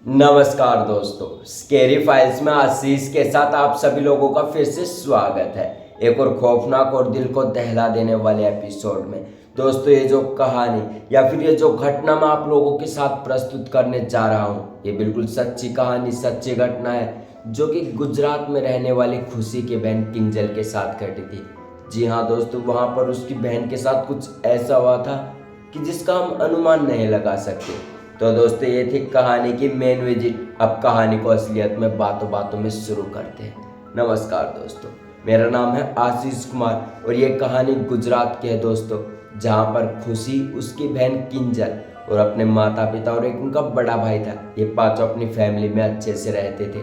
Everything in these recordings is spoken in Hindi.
नमस्कार दोस्तों, स्केरी फाइल्स में आशीष के साथ आप सभी लोगों का फिर से स्वागत है एक और खौफनाक और दिल को दहला देने वाले एपिसोड में। दोस्तों, ये जो कहानी या फिर ये जो घटना मैं आप लोगों के साथ प्रस्तुत करने जा रहा हूँ, ये बिल्कुल सच्ची कहानी, सच्ची घटना है जो कि गुजरात में रहने वाली खुशी की बहन किंजल के साथ घटी थी। जी हाँ दोस्तों, वहाँ पर उसकी बहन के साथ कुछ ऐसा हुआ था कि जिसका हम अनुमान नहीं लगा सकते। तो दोस्तों, ये थी कहानी की मेन विजिट। अब कहानी को असलियत में बातों बातों में शुरू करते हैं। नमस्कार दोस्तों, मेरा नाम है आशीष कुमार और ये कहानी गुजरात की है दोस्तों, जहाँ पर खुशी, उसकी बहन किंजल और अपने माता पिता और एक उनका बड़ा भाई था, ये पांचों अपनी फैमिली में अच्छे से रहते थे।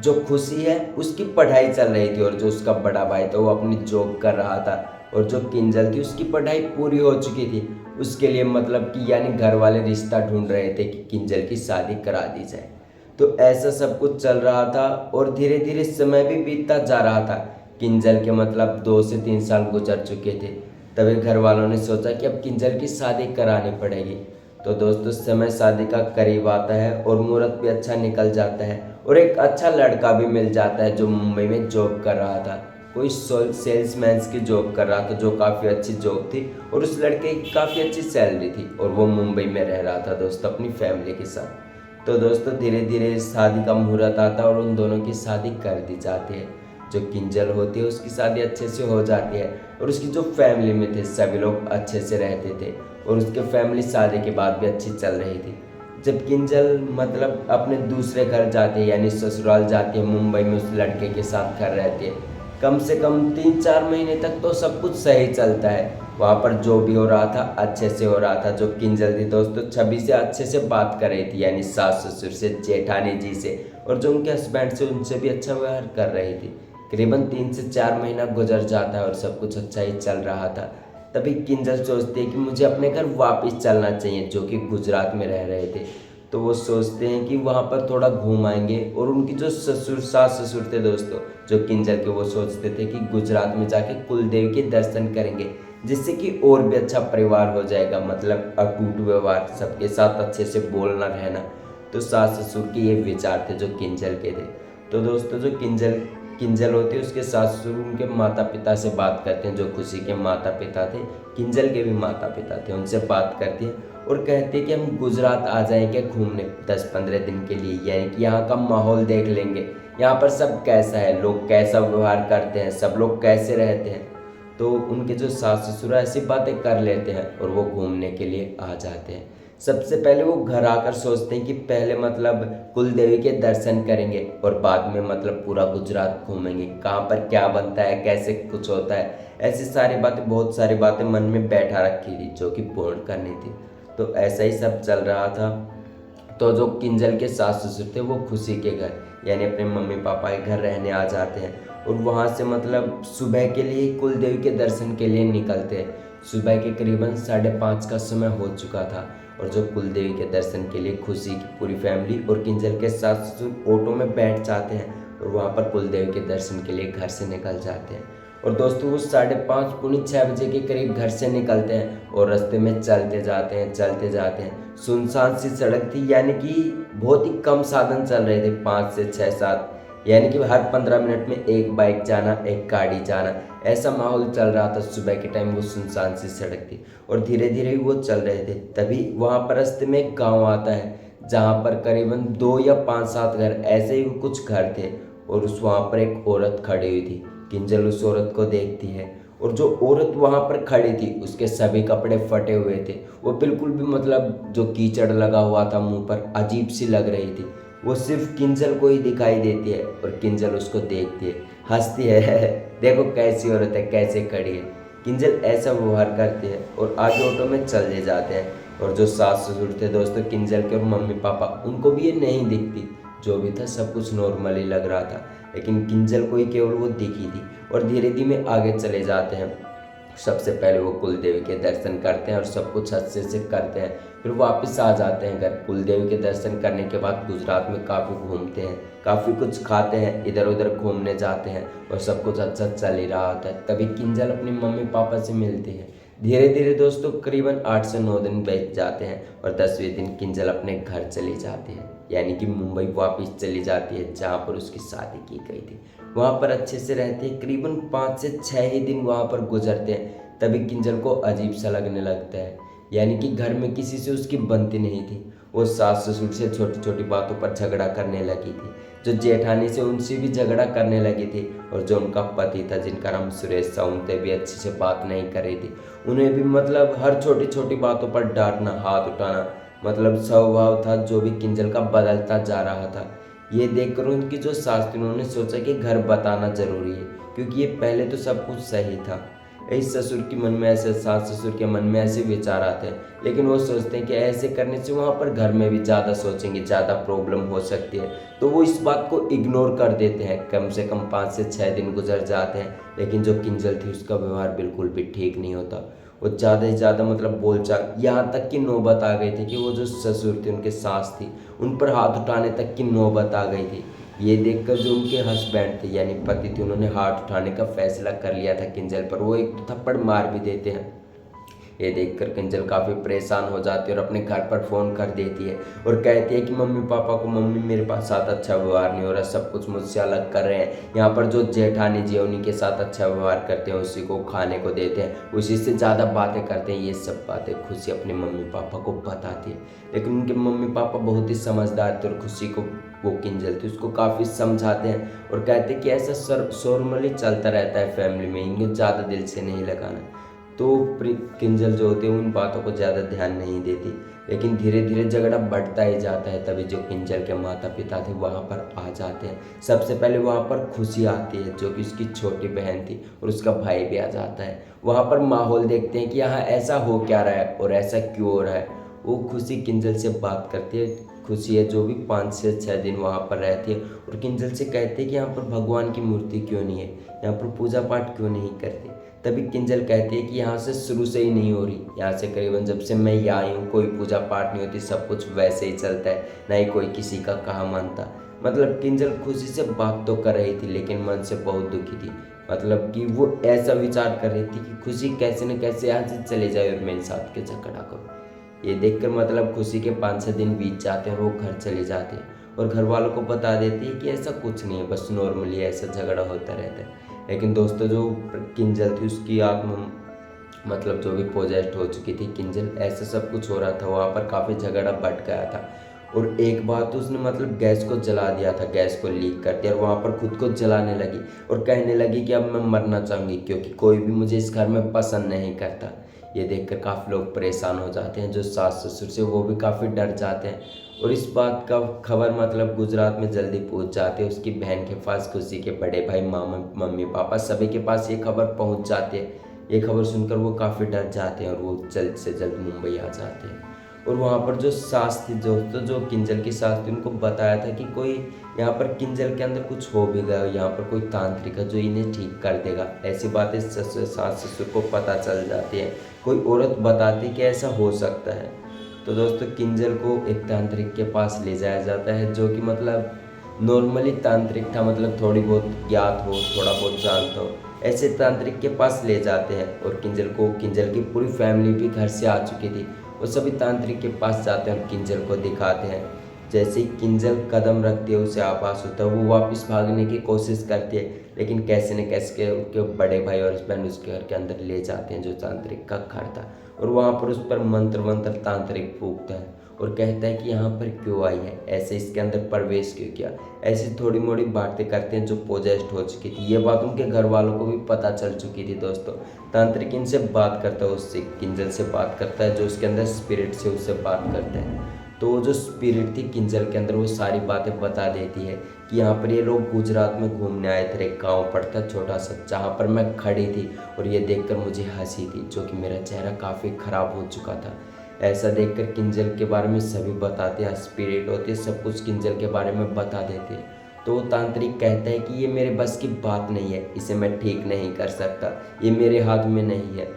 जो खुशी है उसकी पढ़ाई चल रही थी और जो उसका बड़ा भाई था वो अपनी जॉब कर रहा था, और जो किंजल थी उसकी पढ़ाई पूरी हो चुकी थी। उसके लिए मतलब कि यानी घर वाले रिश्ता ढूंढ रहे थे कि किंजल की शादी करा दी जाए। तो ऐसा सब कुछ चल रहा था और धीरे धीरे समय भी बीतता जा रहा था। किंजल के मतलब 2 से 3 साल गुजर चुके थे। तभी घर वालों ने सोचा कि अब किंजल की शादी करानी पड़ेगी। तो दोस्तों, समय शादी का करीब आता है और मुहूर्त भी अच्छा निकल जाता है और एक अच्छा लड़का भी मिल जाता है जो मुंबई में जॉब कर रहा था। कोई सेल्समैन की जॉब कर रहा था जो काफ़ी अच्छी जॉब थी और उस लड़के की काफ़ी अच्छी सैलरी थी और वो मुंबई में रह रहा था दोस्तों अपनी फैमिली के साथ। तो दोस्तों, धीरे धीरे शादी का मुहूर्त आता है और उन दोनों की शादी कर दी जाती है। जो किंजल होती है उसकी शादी अच्छे से हो जाती है और उसकी जो फैमिली में थे सभी लोग अच्छे से रहते थे और उसके फैमिली शादी के बाद भी अच्छी चल रही थी। जब किंजल मतलब अपने दूसरे घर जाती है यानी ससुराल जाती है, मुंबई में उस लड़के के साथ घर रहती है, कम से कम 3-4 महीने तक तो सब कुछ सही चलता है। वहाँ पर जो भी हो रहा था अच्छे से हो रहा था। जो किंजल थी दोस्तों, छवि से अच्छे से बात कर रही थी, यानी सास ससुर से, जेठानी जी से, और जो उनके हस्बैंड से उनसे भी अच्छा व्यवहार कर रही थी। करीबन 3 से 4 महीना गुजर जाता है और सब कुछ अच्छा ही चल रहा था। तभी किंजल सोचती है कि मुझे अपने घर वापस चलना चाहिए, जो कि गुजरात में रह रहे थे। तो वो सोचते हैं कि वहाँ पर थोड़ा घूम आएंगे और उनकी जो सास ससुर थे दोस्तों, जो किंजल के, वो सोचते थे कि गुजरात में जाके कुलदेवी के दर्शन करेंगे, जिससे कि और भी अच्छा परिवार हो जाएगा, मतलब अटूट व्यवहार, सबके साथ अच्छे से बोलना रहना। तो सास ससुर के ये विचार थे जो किंजल के थे। तो दोस्तों, जो किंजल किंजल होती है उसके सास ससुर उनके माता पिता से बात करते हैं, जो खुशी के माता पिता थे, किंजल के भी माता पिता थे, उनसे बात करती है और कहते हैं कि हम गुजरात आ जाएंगे घूमने 10-15 दिन के लिए, यानी कि यहाँ का माहौल देख लेंगे, यहाँ पर सब कैसा है, लोग कैसा व्यवहार करते हैं, सब लोग कैसे रहते हैं। तो उनके जो सास ससुर ऐसी बातें कर लेते हैं और वो घूमने के लिए आ जाते हैं। सबसे पहले वो घर आकर सोचते हैं कि पहले मतलब कुल देवी के दर्शन करेंगे और बाद में मतलब पूरा गुजरात घूमेंगे, कहाँ पर क्या बनता है, कैसे कुछ होता है, ऐसी सारी बातें, बहुत सारी बातें मन में बैठा रखी थी जो कि पूर्ण करनी थी। तो ऐसा ही सब चल रहा था। तो जो किंजल के सास ससुर थे वो खुशी के घर यानी अपने मम्मी पापा के घर रहने आ जाते हैं और वहाँ से मतलब सुबह के लिए कुल देवी के दर्शन के लिए निकलते हैं। सुबह के करीबन 5:30 का समय हो चुका था और जो कुल देवी के दर्शन के लिए खुशी की पूरी फैमिली और किंजल के सास ससुर ऑटो में बैठ जाते हैं और वहाँ पर कुल देवी के दर्शन के लिए घर से निकल जाते हैं। और दोस्तों, वो 5:30-6 बजे के करीब घर से निकलते हैं और रास्ते में चलते जाते हैं। सुनसान सी सड़क थी, यानी कि बहुत ही कम साधन चल रहे थे, 5 से 6-7, यानी कि हर 15 मिनट में एक बाइक जाना, एक गाड़ी जाना, ऐसा माहौल चल रहा था। सुबह के टाइम वो सुनसान सी सड़क थी और धीरे धीरे वो चल रहे थे। तभी वहाँ पर रास्ते में एक गाँव आता है जहाँ पर करीबन 2 या 5-7 घर, ऐसे ही कुछ घर थे और उस वहाँ पर एक औरत खड़ी हुई थी। किंजल उस औरत को देखती है और जो औरत वहाँ पर खड़ी थी उसके सभी कपड़े फटे हुए थे, वो बिल्कुल भी मतलब जो कीचड़ लगा हुआ था मुंह पर, अजीब सी लग रही थी। वो सिर्फ किंजल को ही दिखाई देती है और किंजल उसको देखती है, हंसती है देखो कैसी औरत है, कैसे खड़ी है। किंजल ऐसा व्यवहार करती है और आगे ऑटो में चले जाते हैं। और जो सास ससुर थे दोस्तों किंजल के और मम्मी पापा, उनको भी ये नहीं दिखती। जो भी था सब कुछ नॉर्मल ही लग रहा था, लेकिन किंजल को ही केवल वो दिखी थी। और धीरे धीरे आगे चले जाते हैं। सबसे पहले वो कुल देवी के दर्शन करते हैं और सब कुछ अच्छे से करते हैं, फिर वापस आ जाते हैं घर। कुल देवी के दर्शन करने के बाद गुजरात में काफ़ी घूमते हैं, काफ़ी कुछ खाते हैं, इधर उधर घूमने जाते हैं और सब कुछ अच्छा चल ही रहा होता है। तभी किंजल अपनी मम्मी पापा से मिलती है। धीरे धीरे दोस्तों करीबन 8 से 9 दिन बीत जाते हैं और 10वें दिन किंजल अपने घर चली जाती है, यानी कि मुंबई वापस चली जाती है जहाँ पर उसकी शादी की गई थी। वहाँ पर अच्छे से रहती है, करीबन 5 से 6 ही दिन वहाँ पर गुजरते हैं। तभी किंजल को अजीब सा लगने लगता है, यानी कि घर में किसी से उसकी बनती नहीं थी। वो सास ससुर से छोटी छोटी बातों पर झगड़ा करने लगी थी, जो जेठानी से उनसे भी झगड़ा करने लगी थी, और जो उनका पति था जिनका नाम सुरेश था उनसे भी अच्छे से बात नहीं कर रही थी। उन्हें भी मतलब हर छोटी छोटी बातों पर डांटना, हाथ उठाना, मतलब स्वभाव था जो भी किंजल का बदलता जा रहा था। ये देखकर उनकी जो सास थी उन्होंने सोचा कि घर बताना जरूरी है, क्योंकि ये पहले तो सब कुछ सही था। इस ससुर के मन में ऐसे, सास ससुर के मन में ऐसे विचार आते हैं, लेकिन वो सोचते हैं कि ऐसे करने से वहाँ पर घर में भी ज़्यादा सोचेंगे, ज़्यादा प्रॉब्लम हो सकती है, तो वो इस बात को इग्नोर कर देते हैं। कम से कम 5 से 6 दिन गुजर जाते हैं, लेकिन जो किंजल थी उसका व्यवहार बिल्कुल भी ठीक नहीं होता। वो ज़्यादा से ज़्यादा मतलब बोलचाल, यहाँ तक की नौबत आ गई थी कि वो जो ससुर थे उनके सास थी उन पर हाथ उठाने तक की नौबत आ गई थी। ये देखकर जो उनके हस्बैंड थे यानी पति थे, उन्होंने हाथ उठाने का फैसला कर लिया था किंजल पर। वो एक थप्पड़ मार भी देते हैं। ये देखकर किंजल काफ़ी परेशान हो जाती है और अपने घर पर फ़ोन कर देती है और कहती है कि मम्मी पापा को, मम्मी मेरे पास साथ अच्छा व्यवहार नहीं हो रहा, सब कुछ मुझसे अलग कर रहे हैं। यहाँ पर जो जेठानी जी है उन्हीं के साथ अच्छा व्यवहार करते हैं, उसी को खाने को देते हैं, उसी से ज़्यादा बातें करते हैं। ये सब बातें खुशी अपने मम्मी पापा को बताती है, लेकिन उनके मम्मी पापा बहुत ही समझदार थे और खुशी को, वो किंजल थी, उसको काफ़ी समझाते हैं और कहते हैं कि ऐसा शोरमली चलता रहता है फैमिली में, इनको ज़्यादा दिल से नहीं लगाना। तो किंजल जो होती है उन बातों को ज़्यादा ध्यान नहीं देती, लेकिन धीरे धीरे झगड़ा बढ़ता ही जाता है। तभी जो किंजल के माता पिता थे वहाँ पर आ जाते हैं। सबसे पहले वहाँ पर खुशी आती है जो कि उसकी छोटी बहन थी, और उसका भाई भी आ जाता है। वहाँ पर माहौल देखते हैं कि यहाँ ऐसा हो क्या रहा है और ऐसा क्यों हो रहा है। वो खुशी किंजल से बात करती है। खुशी है जो भी 5 से 6 दिन वहाँ पर रहती है और किंजल से कहती है कि यहाँ पर भगवान की मूर्ति क्यों नहीं है, यहाँ पर पूजा पाठ क्यों नहीं करते। तभी किंजल कहती है कि यहाँ से शुरू से ही नहीं हो रही, यहाँ से करीबन जब से मैं यहाँ आई हूँ कोई पूजा पाठ नहीं होती, सब कुछ वैसे ही चलता है, ना ही कोई किसी का कहा मानता। मतलब किंजल खुशी से बात तो कर रही थी लेकिन मन से बहुत दुखी थी। मतलब कि वो ऐसा विचार कर रही थी कि खुशी कैसे न कैसे यहाँ से चले जाए और मेरे साथ के झगड़ा करो। ये देखकर मतलब खुशी के 5-6 दिन बीत जाते हैं, वो घर चले जाते हैं और घर वालों को बता देती है कि ऐसा कुछ नहीं है, बस नॉर्मली ऐसा झगड़ा होता रहता है। लेकिन दोस्तों जो किंजल थी उसकी आत्मा, मतलब जो भी पोजेस्ट हो चुकी थी किंजल, ऐसा सब कुछ हो रहा था, वहाँ पर काफ़ी झगड़ा बढ़ गया था। और एक बात तो उसने मतलब गैस को जला दिया था, गैस को लीक कर दिया और वहाँ पर खुद को जलाने लगी और कहने लगी कि अब मैं मरना चाहूँगी क्योंकि कोई भी मुझे इस घर में पसंद नहीं करता। ये देखकर काफ़ी लोग परेशान हो जाते हैं, जो सास ससुर से वो भी काफ़ी डर जाते हैं। और इस बात का खबर मतलब गुजरात में जल्दी पहुंच जाते हैं उसकी बहन के पास, खुशी के बड़े भाई, मामा, मम्मी पापा, सभी के पास ये खबर पहुंच जाती है। ये खबर सुनकर वो काफ़ी डर जाते हैं और वो जल्द से जल्द मुंबई आ जाते हैं। और वहाँ पर जो सास थी, जो किंजल की सास थी, उनको बताया था कि कोई यहाँ पर किंजल के अंदर कुछ हो भी गया, यहाँ पर कोई तांत्रिक है जो इन्हें ठीक कर देगा। ऐसी बातें सास ससुर को पता चल जाती है, कोई औरत बताती कि ऐसा हो सकता है। तो दोस्तों किंजल को एक तांत्रिक के पास ले जाया जाता है जो कि मतलब नॉर्मली तांत्रिक था, मतलब थोड़ी बहुत ज्ञात हो, थोड़ा बहुत जानता हो, ऐसे तांत्रिक के पास ले जाते हैं। और किंजल की पूरी फैमिली भी घर से आ चुकी थी। वो सभी तांत्रिक के पास जाते हैं और किंजल को दिखाते हैं। जैसे ही किंजल कदम रखती है उसे आभास होता है, वो वापस भागने की कोशिश करती है, लेकिन कैसे न कैसे के उसके बड़े भाई और हस्बैंड उसके घर के अंदर ले जाते हैं जो तांत्रिक का घर था। और वहाँ पर उस पर मंत्र तांत्रिक फूकता है और कहता है कि यहाँ पर क्यों आई है, ऐसे इसके अंदर प्रवेश क्यों किया। ऐसी थोड़ी मोड़ी बातें करते हैं जो पोजेस्ट हो चुकी थी। ये बात उनके घर वालों को भी पता चल चुकी थी। दोस्तों तांत्रिक इनसे बात करता है, उससे किंजल से बात करता है, जो उसके अंदर स्पिरिट से उससे बात करते हैं। तो वो जो स्पिरिट थी किंजल के अंदर वो सारी बातें बता देती है कि यहाँ पर ये लोग गुजरात में घूमने आए थे, एक गाँव पड़ता छोटा सा जहाँ पर मैं खड़ी थी, और ये देखकर मुझे हंसी थी, जो कि मेरा चेहरा काफ़ी ख़राब हो चुका था। ऐसा देखकर किंजल के बारे में सभी बताते हैं, स्पिरिट होते हैं, सब कुछ किंजल के बारे में बता देते हैं। तो वो तांत्रिक कहता है कि ये मेरे बस की बात नहीं है, इसे मैं ठीक नहीं कर सकता, ये मेरे हाथ में नहीं है।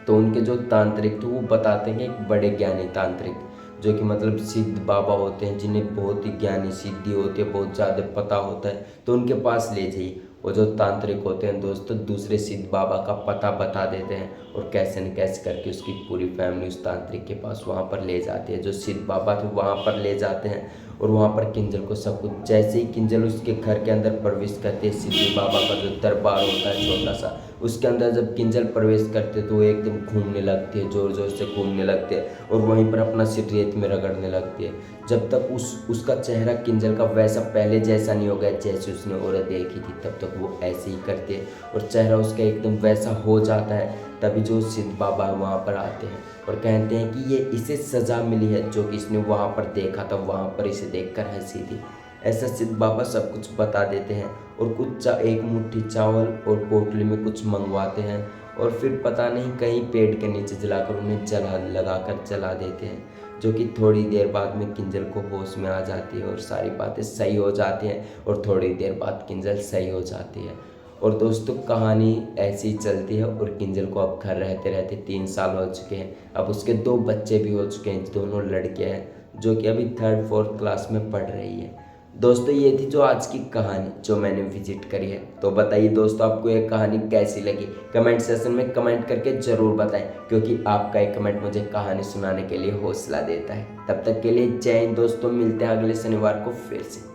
तो उनके जो तांत्रिक थे वो बताते हैं कि एक बड़े ज्ञानी तांत्रिक जो कि मतलब सिद्ध बाबा होते हैं, जिन्हें बहुत ही ज्ञानी सिद्धि होती है, बहुत ज़्यादा पता होता है, तो उनके पास ले जाइए। वो जो तांत्रिक होते हैं दोस्तों दूसरे सिद्ध बाबा का पता बता देते हैं और कैसे न कैसे करके उसकी पूरी फैमिली उस तांत्रिक के पास वहाँ पर ले जाती है। जो सिद्ध बाबा थे वहाँ पर ले जाते हैं और वहाँ पर किंजल को सब कुछ, जैसे ही किंजल उसके घर के अंदर प्रवेश करती है, सिद्धि बाबा का जो दरबार होता है छोटा सा, उसके अंदर जब किंजल प्रवेश करते तो वो एकदम घूमने लगती है, ज़ोर ज़ोर से घूमने लगती है और वहीं पर अपना सिर रेत में रगड़ने लगती है। जब तक उसका चेहरा किंजल का वैसा पहले जैसा नहीं हो गया जैसे उसने औरत देखी थी, तब तक वो ऐसे ही करती है और चेहरा उसका एकदम वैसा हो जाता है। तभी जो सिद्ध बाबा वहाँ पर आते हैं और कहते हैं कि ये इसे सज़ा मिली है जो कि इसने वहाँ पर देखा था, वहाँ पर इसे देखकर हंसी थी। ऐसा सिद्ध बाबा सब कुछ बता देते हैं और कुछ एक मुट्ठी चावल और पोटली में कुछ मंगवाते हैं और फिर पता नहीं कहीं पेड़ के नीचे जलाकर उन्हें लगाकर जला देते हैं, जो कि थोड़ी देर बाद में किंजल को होश में आ जाती है और सारी बातें सही हो जाती हैं और थोड़ी देर बाद किंजल सही हो जाती है। और दोस्तों कहानी ऐसी ही चलती है और किंजल को अब घर रहते रहते 3 साल हो चुके हैं। अब उसके 2 बच्चे भी हो चुके हैं, दोनों लड़के हैं जो कि अभी 3rd 4th क्लास में पढ़ रही है। दोस्तों ये थी जो आज की कहानी जो मैंने विजिट करी है। तो बताइए दोस्तों आपको ये कहानी कैसी लगी, कमेंट सेक्शन में कमेंट करके ज़रूर बताएं, क्योंकि आपका एक कमेंट मुझे कहानी सुनाने के लिए हौसला देता है। तब तक के लिए जय हिंद दोस्तों, मिलते हैं अगले शनिवार को फिर से।